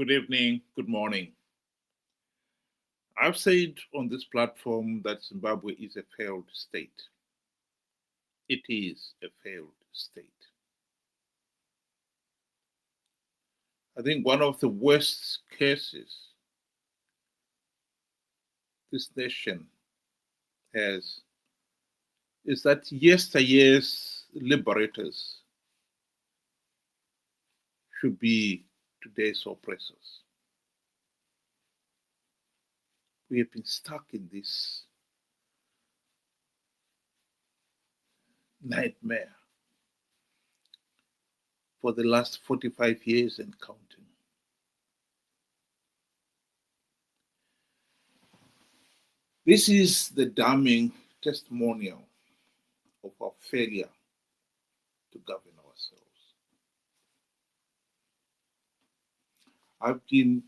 Good evening, good morning. I've said on this platform that Zimbabwe is a failed state. It is a failed state. I think one of the worst cases this nation has is that yesteryear's liberators should be today's oppressors. We have been stuck in this nightmare for the last 45 years and counting. This is the damning testimonial of our failure to govern ourselves. I've been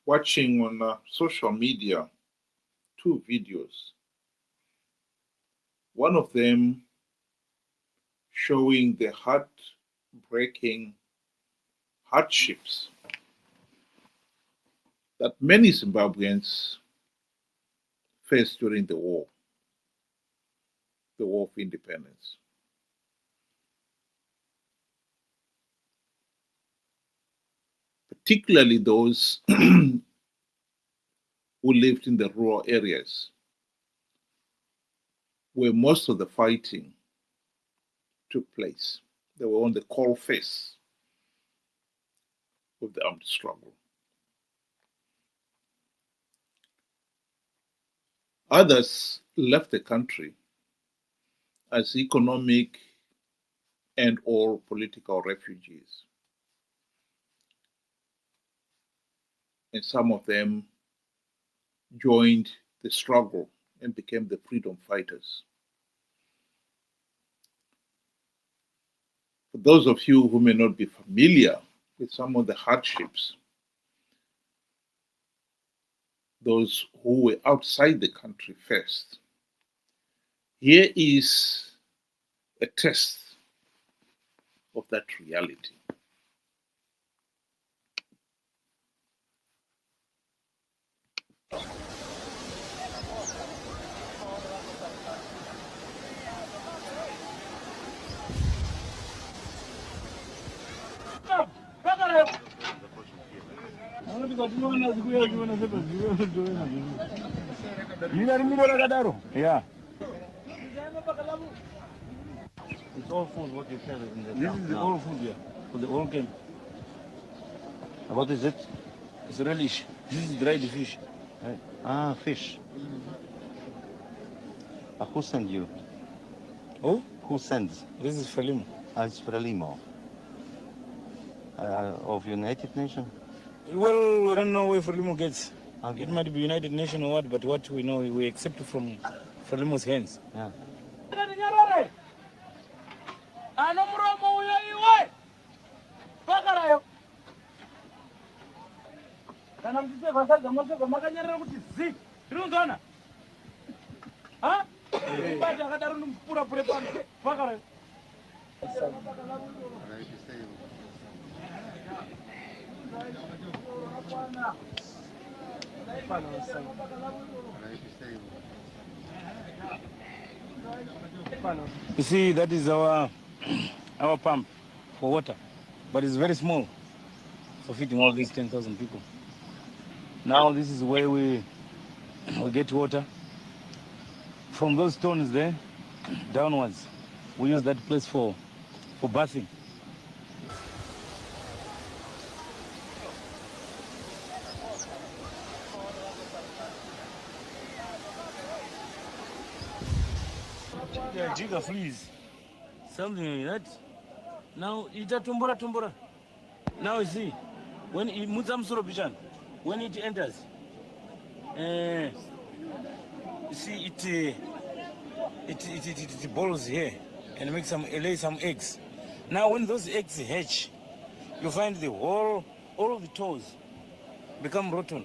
watching on social media 2 videos. One of them showing the heartbreaking hardships that many Zimbabweans faced during the war of independence. Particularly those who lived in the rural areas where most of the fighting took place. They were on the cold face of the armed struggle. Others left the country as economic and/or political refugees. And some of them joined the struggle and became the freedom fighters. For those of you who may not be familiar with some of the hardships, those who were outside the country first, here is a test of that reality. Yeah. It's all food what you carry in the This is all food, yeah. For the whole camp. What is it? It's relish. This is dried fish. Ah, fish. Who sent you? Oh? Who sends? This is Frelimo. It's Frelimo. Of United Nations? Well, we don't know where Frelimo gets. Okay. It might be United Nations or what, but what we know, we accept from Frelimo's hands. Yeah. You see, that is our pump for water, but it's very small for feeding all these 10,000 people. Now this is where we get water from those stones there downwards. We use that place for bathing. Yeah, jigger fleas, something like that. Now it's a tumbura. Now you see, when it when it enters, you see it balls here and makes lay some eggs. Now when those eggs hatch, you find all of the toes become rotten,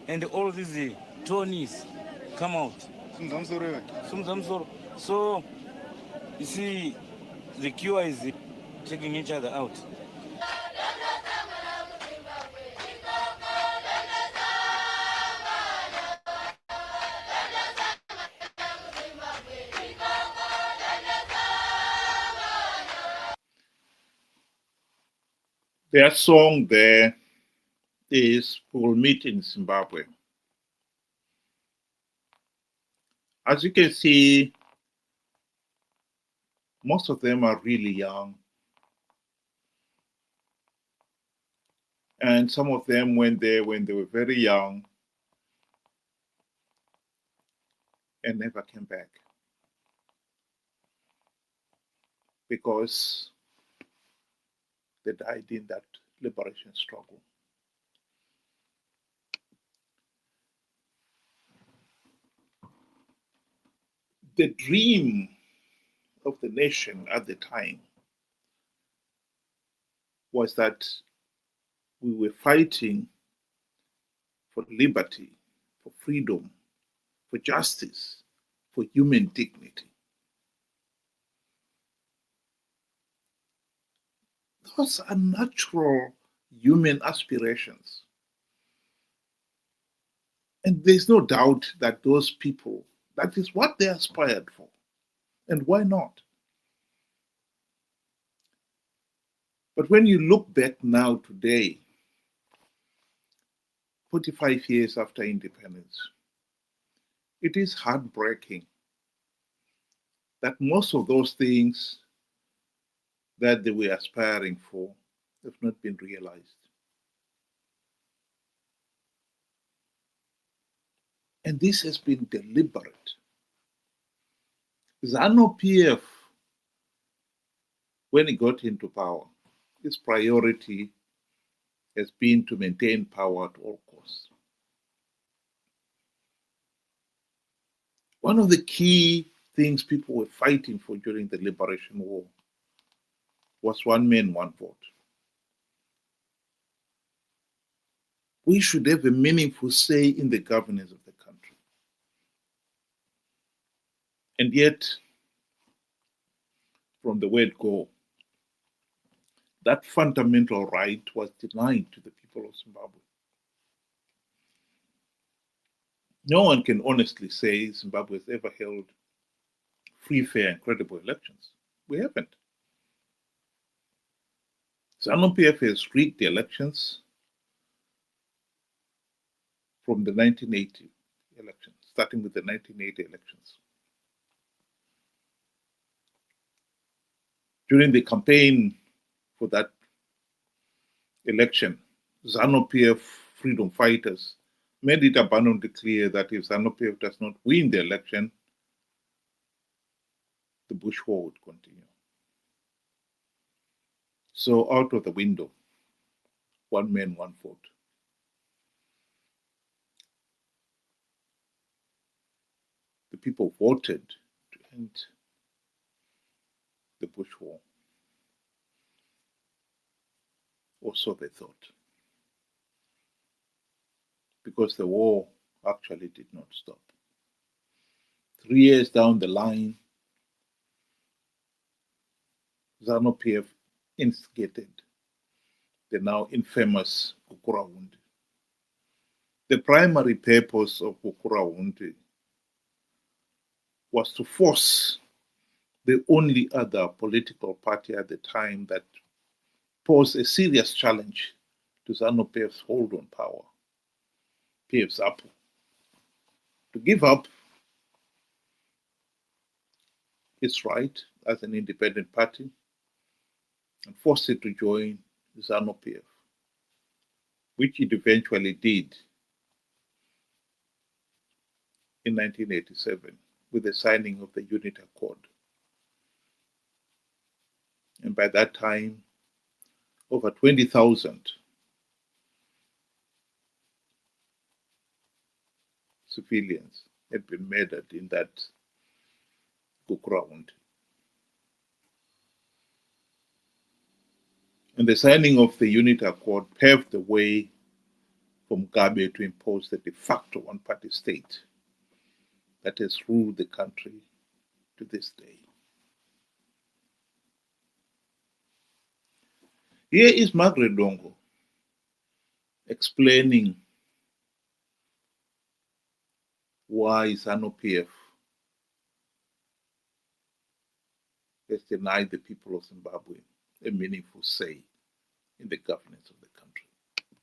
and all these toes come out. So you see, the cure is taking each other out. Their song there is "We Will Meet in Zimbabwe." As you can see, most of them are really young. And some of them went there when they were very young and never came back because they died in that liberation struggle. The dream of the nation at the time was that we were fighting for liberty, for freedom, for justice, for human dignity. Those are natural human aspirations. And there's no doubt that those people, that is what they aspired for. And why not? But when you look back now today, 45 years after independence, it is heartbreaking that most of those things that they were aspiring for have not been realized. And this has been deliberate. ZANU-PF, when it got into power, its priority has been to maintain power at all costs. One of the key things people were fighting for during the Liberation War was one man, one vote. We should have a meaningful say in the governance of the country. And yet, from the word go, that fundamental right was denied to the people of Zimbabwe. No one can honestly say Zimbabwe has ever held free, fair, and credible elections. We haven't. ZANU-PF has rigged the elections from the 1980 elections, starting with the 1980 elections. During the campaign for that election, ZANU-PF freedom fighters made it abundantly clear that if ZANU-PF does not win the election, the Bush war would continue. So out of the window, one man, one vote. The people voted to end the Bush war. Or so they thought. Because the war actually did not stop. 3 years down the line, ZANU-PF instigated the now infamous Gukurahundi. The primary purpose of Gukurahundi was to force the only other political party at the time that posed a serious challenge to ZANU-PF's hold on power, PF's APO, to give up its right as an independent party and force it to join ZANU-PF, which it eventually did in 1987 with the signing of the Unit Accord. And by that time, over 20,000 civilians had been murdered in that Gukurahundi. And the signing of the Unit Accord paved the way for Mugabe to impose the de facto one-party state that has ruled the country to this day. Here is Margaret Dongo explaining why ZANU-PF has denied the people of Zimbabwe a meaningful say in the governance of the country.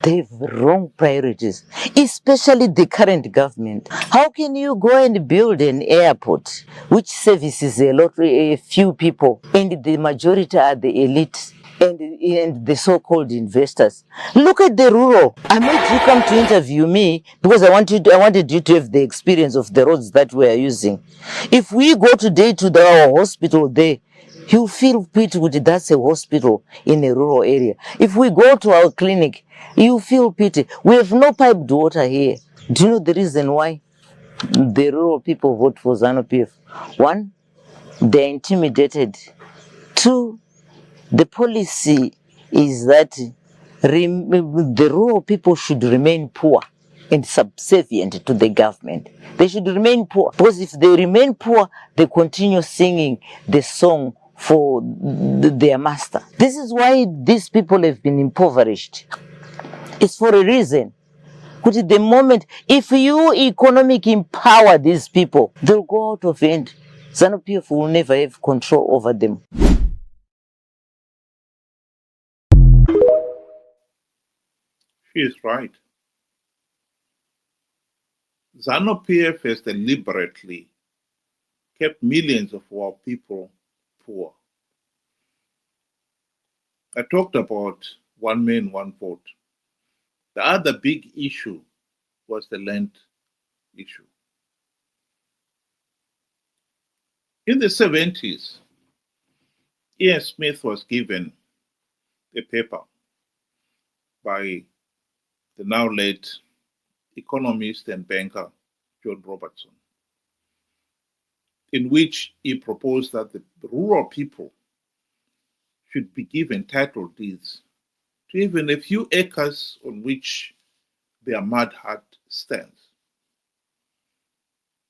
They have wrong priorities, especially the current government. How can you go and build an airport which services a few people, and the majority are the elite and the so-called investors? Look at the rural. I made you come to interview me because I wanted you to have the experience of the roads that we are using. If we go today to our hospital there, you feel pity with that's a hospital in a rural area. If we go to our clinic, you feel pity. We have no piped water here. Do you know the reason why the rural people vote for ZANU-PF? One, they're intimidated. Two, the policy is that the rural people should remain poor and subservient to the government. They should remain poor, because if they remain poor, they continue singing the song for their master. This is why these people have been impoverished. It's for a reason. Because at the moment, if you economic empower these people, they'll go out of hand. ZANU-PF will never have control over them. She is right. ZANU-PF has deliberately kept millions of our people poor. I talked about one man, one vote. The other big issue was the land issue. In the 70s, Ian Smith was given a paper by the now late economist and banker John Robertson, in which he proposed that the rural people should be given title deeds to even a few acres on which their mud hut stands.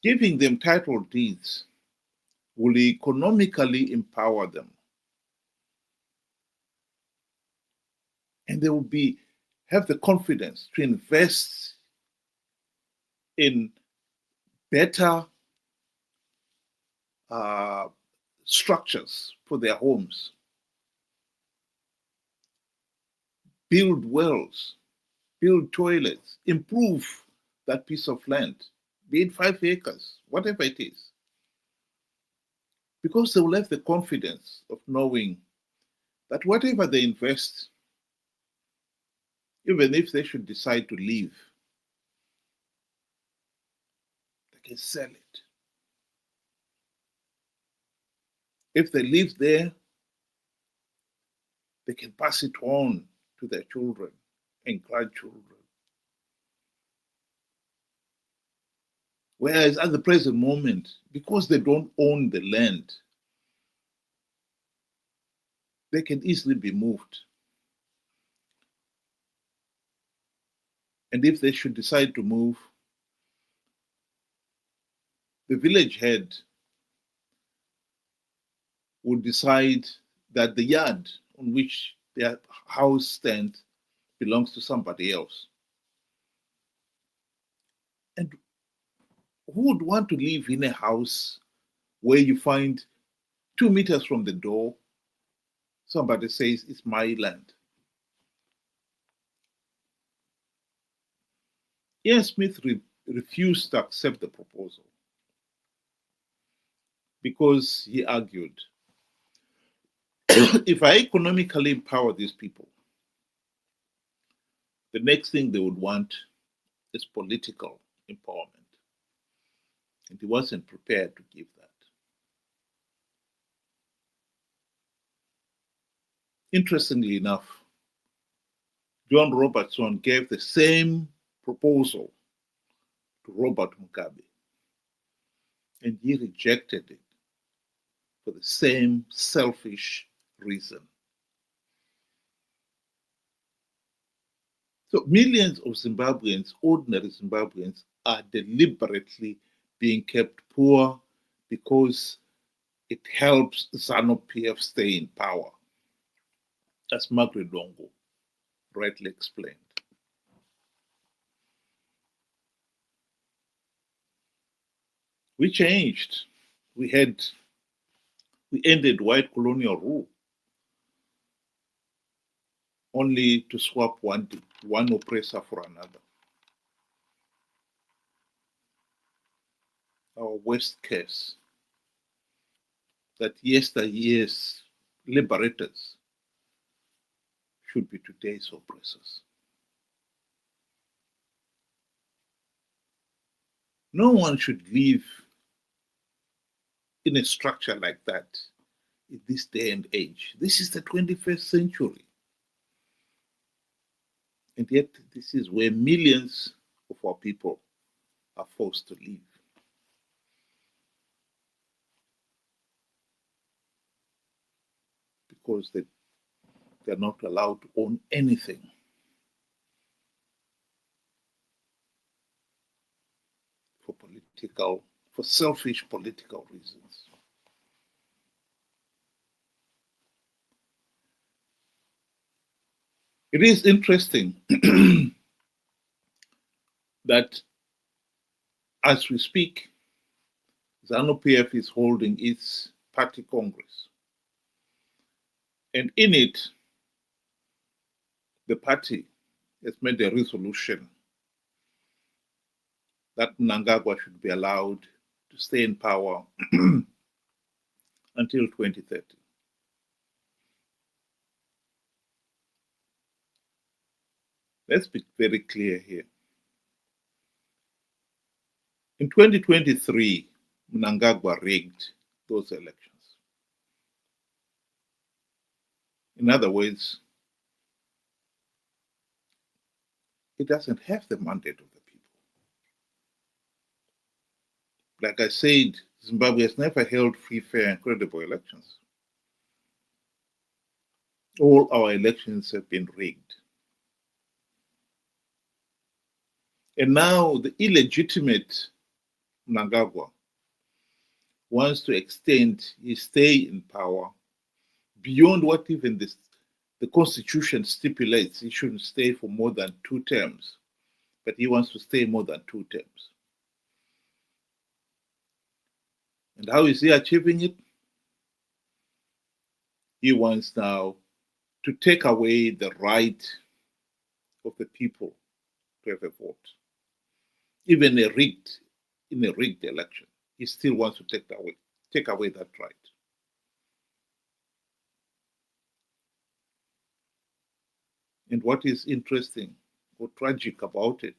Giving them title deeds will economically empower them, and they will have the confidence to invest in better structures for their homes, build wells, build toilets, improve that piece of land, be it 5 acres, whatever it is. Because they will have the confidence of knowing that whatever they invest, even if they should decide to leave, they can sell it. If they live there, they can pass it on to their children and grandchildren. Whereas at the present moment, because they don't own the land, they can easily be moved. And if they should decide to move, the village head would decide that the yard on which their house stands belongs to somebody else. And who would want to live in a house where you find 2 meters from the door, somebody says it's my land? Ian Smith refused to accept the proposal because he argued, if I economically empower these people, the next thing they would want is political empowerment. And he wasn't prepared to give that. Interestingly enough, John Robertson gave the same proposal to Robert Mugabe, and he rejected it for the same selfish reason. So millions of Zimbabweans, ordinary Zimbabweans, are deliberately being kept poor because it helps ZANU-PF stay in power, as Margaret Longo rightly explained. We changed. We ended white colonial rule. only to swap one oppressor for another. Our worst case, that yesteryear's liberators should be today's oppressors. No one should live in a structure like that in this day and age. This is the 21st century. And yet, this is where millions of our people are forced to live. Because they're not allowed to own anything. For selfish political reasons. It is interesting that as we speak, ZANU-PF is holding its party congress. And in it, the party has made a resolution that Mnangagwa should be allowed to stay in power until 2030. Let's be very clear here. In 2023, Mnangagwa rigged those elections. In other words, it doesn't have the mandate of the people. Like I said, Zimbabwe has never held free, fair, and credible elections. All our elections have been rigged. And now the illegitimate Mnangagwa wants to extend his stay in power beyond what even the Constitution stipulates. He shouldn't stay for more than 2 terms, but he wants to stay more than 2 terms. And how is he achieving it? He wants now to take away the right of the people to have a vote. Even in a rigged election, he still wants to take away that right. And what is interesting or tragic about it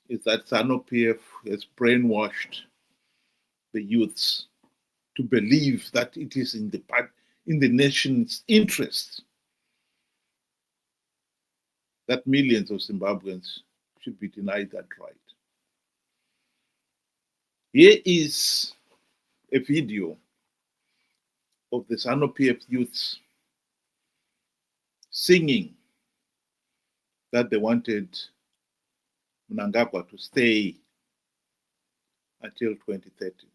is that ZANU-PF has brainwashed the youths to believe that it is in the nation's interest that millions of Zimbabweans should be denied that right. Here is a video of the ZANU-PF youths singing that they wanted Mnangagwa to stay until 2030.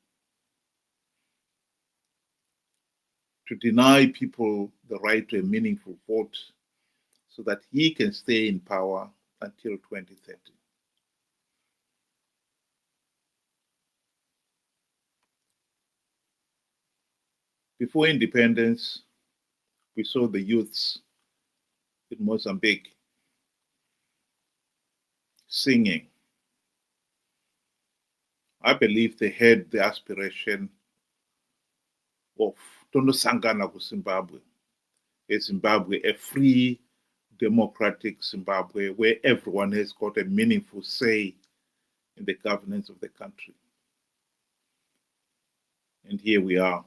To deny people the right to a meaningful vote so that he can stay in power until 2030. Before independence, we saw the youths in Mozambique singing. I believe they had the aspiration of Tonosangana ku Zimbabwe, a free, democratic Zimbabwe where everyone has got a meaningful say in the governance of the country. And here we are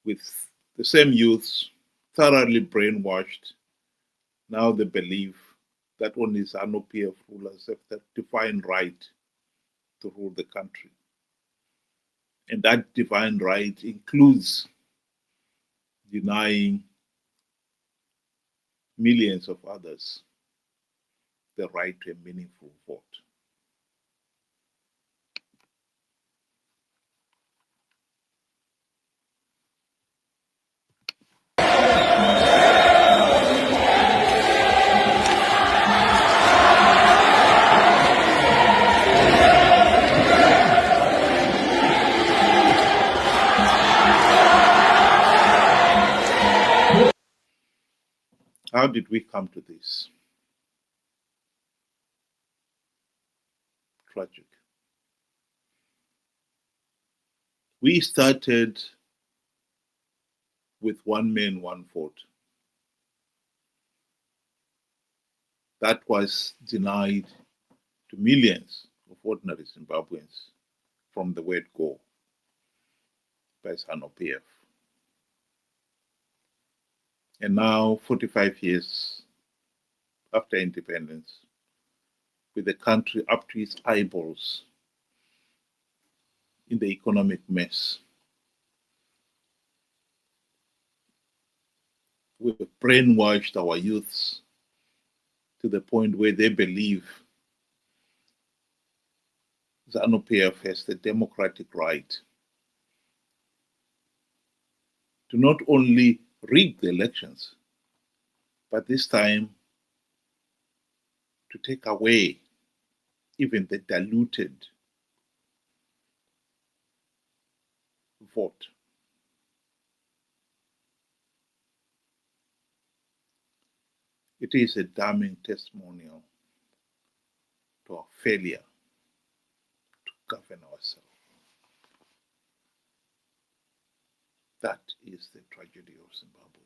with the same youths, thoroughly brainwashed. Now they believe that only ZANU-PF rulers have the divine right to rule the country. And that divine right includes denying millions of others the right to a meaningful vote. how did we come to this? Tragic. We started with one man, one vote. That was denied to millions of ordinary Zimbabweans from the word go by ZANU-PF. And now, 45 years after independence, with the country up to its eyeballs in the economic mess, we've brainwashed our youths to the point where they believe ZANU-PF has the democratic right to not only rig the elections, but this time to take away even the diluted vote. It is a damning testimonial to our failure to govern ourselves. That is the tragedy of Zimbabwe.